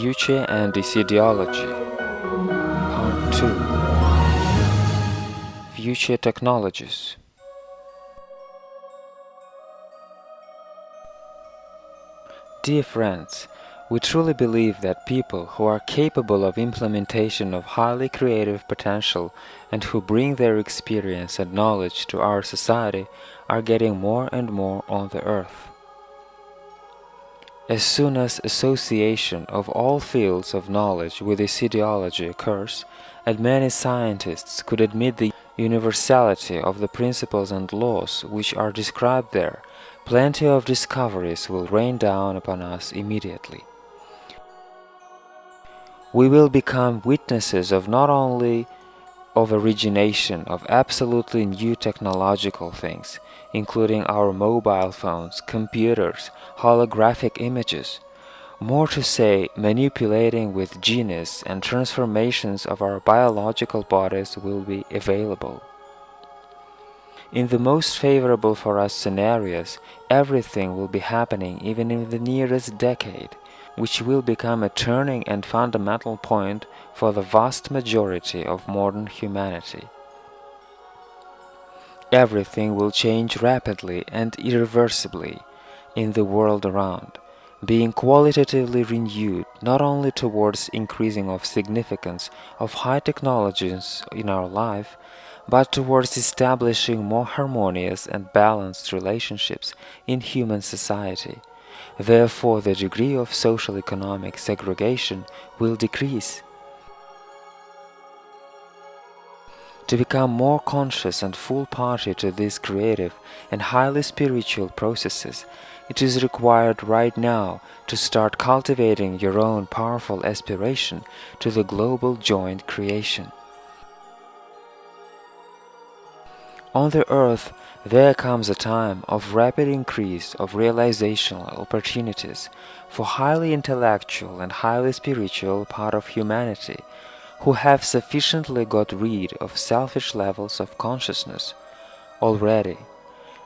Future and Iissiidiology Part 2 Future Technologies. Dear friends, we truly believe that people who are capable of implementation of highly creative potential and who bring their experience and knowledge to our society are getting more and more on the earth. As soon as association of all fields of knowledge with Iissiidiology occurs, and many scientists could admit the universality of the principles and laws which are described there, plenty of discoveries will rain down upon us immediately. We will become witnesses of not only of origination of absolutely new technological things, including our mobile phones, computers, holographic images, more to say, manipulating with genes and transformations of our biological bodies will be available. In the most favorable for us scenarios, everything will be happening even in the nearest decade, which will become a turning and fundamental point for the vast majority of modern humanity. Everything will change rapidly and irreversibly in the world around, being qualitatively renewed not only towards increasing of significance of high technologies in our life, but towards establishing more harmonious and balanced relationships in human society. Therefore, the degree of social-economic segregation will decrease. To become more conscious and full party to these creative and highly spiritual processes, it is required right now to start cultivating your own powerful aspiration to the global joint creation. On the earth, there comes a time of rapid increase of realizational opportunities for highly intellectual and highly spiritual part of humanity who have sufficiently got rid of selfish levels of consciousness already,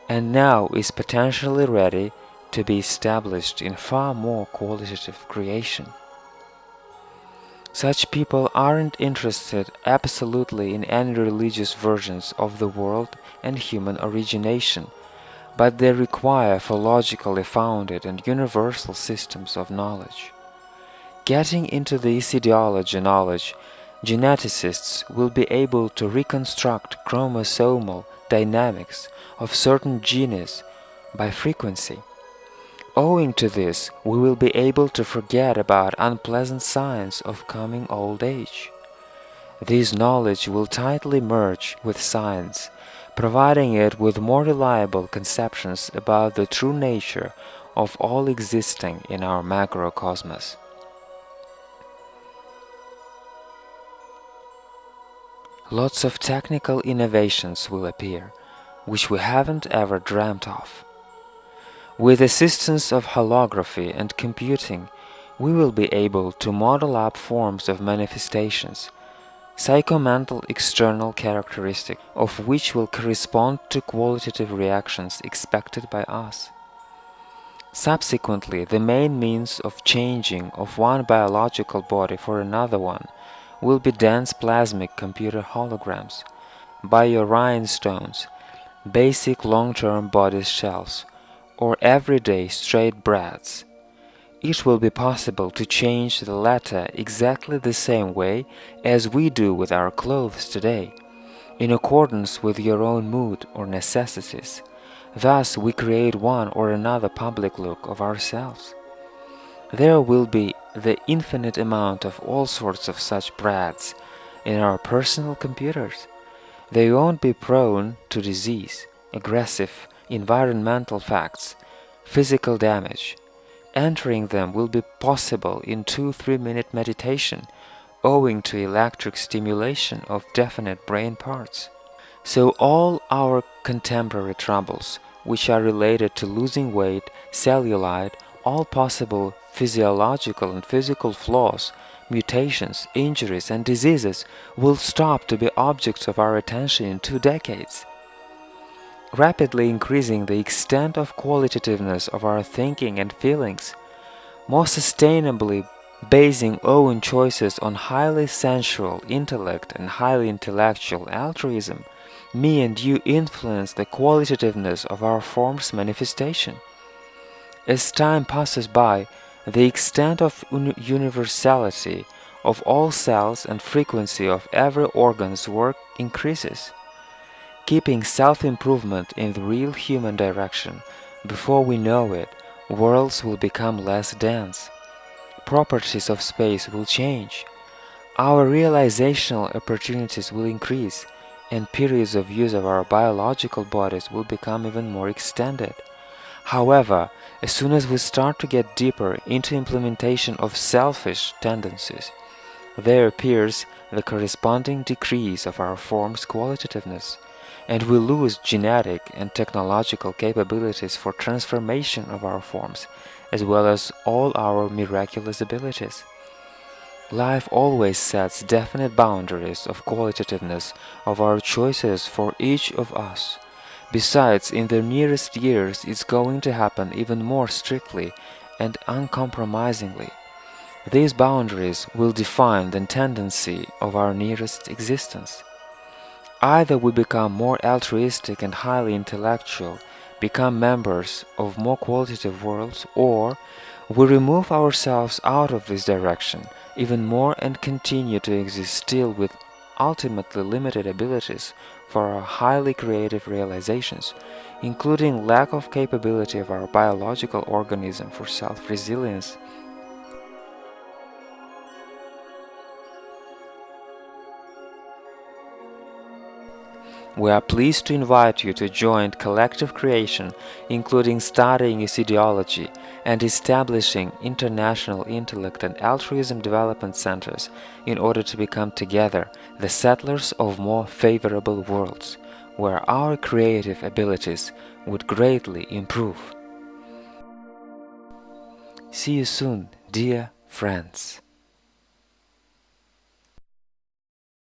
and now is potentially ready to be established in far more qualitative creation. Such people aren't interested absolutely in any religious versions of the world and human origination, but they require for logically founded and universal systems of knowledge. Getting into the Iissiidiology knowledge, geneticists will be able to reconstruct chromosomal dynamics of certain genes by frequency. Owing to this, we will be able to forget about unpleasant signs of coming old age. This knowledge will tightly merge with science, providing it with more reliable conceptions about the true nature of all existing in our macrocosmos. Lots of technical innovations will appear, which we haven't ever dreamt of. With assistance of holography and computing, we will be able to model up forms of manifestations, psychomental external characteristics of which will correspond to qualitative reactions expected by us. Subsequently, the main means of changing of one biological body for another one will be dense plasmic computer holograms, bio-rhinestones, basic long-term body shells, or everyday straight braids. It will be possible to change the latter exactly the same way as we do with our clothes today, in accordance with your own mood or necessities. Thus we create one or another public look of ourselves. There will be the infinite amount of all sorts of such braids in our personal computers. They won't be prone to disease, aggressive environmental facts, physical damage. Entering them will be possible in 2-3 minute meditation, owing to electric stimulation of definite brain parts. So all our contemporary troubles, which are related to losing weight, cellulite, all possible physiological and physical flaws, mutations, injuries, and diseases will stop to be objects of our attention in 2 decades. Rapidly increasing the extent of qualitativeness of our thinking and feelings, more sustainably basing own choices on highly sensual intellect and highly intellectual altruism, me and you influence the qualitativeness of our form's manifestation. As time passes by, the extent of universality of all cells and frequency of every organ's work increases. Keeping self-improvement in the real human direction, before we know it, worlds will become less dense. Properties of space will change. Our realizational opportunities will increase, and periods of use of our biological bodies will become even more extended. However, as soon as we start to get deeper into implementation of selfish tendencies, there appears the corresponding decrease of our form's qualitativeness, and we lose genetic and technological capabilities for transformation of our forms, as well as all our miraculous abilities. Life always sets definite boundaries of qualitativeness of our choices for each of us. Besides, in the nearest years it's going to happen even more strictly and uncompromisingly. These boundaries will define the tendency of our nearest existence. Either we become more altruistic and highly intellectual, become members of more qualitative worlds, or we remove ourselves out of this direction even more and continue to exist still with ultimately limited abilities for our highly creative realizations, including lack of capability of our biological organism for self-resilience. We are pleased to invite you to join collective creation, including studying Iissiidiology and establishing international intellect and altruism development centers in order to become together the settlers of more favorable worlds, where our creative abilities would greatly improve. See you soon, dear friends.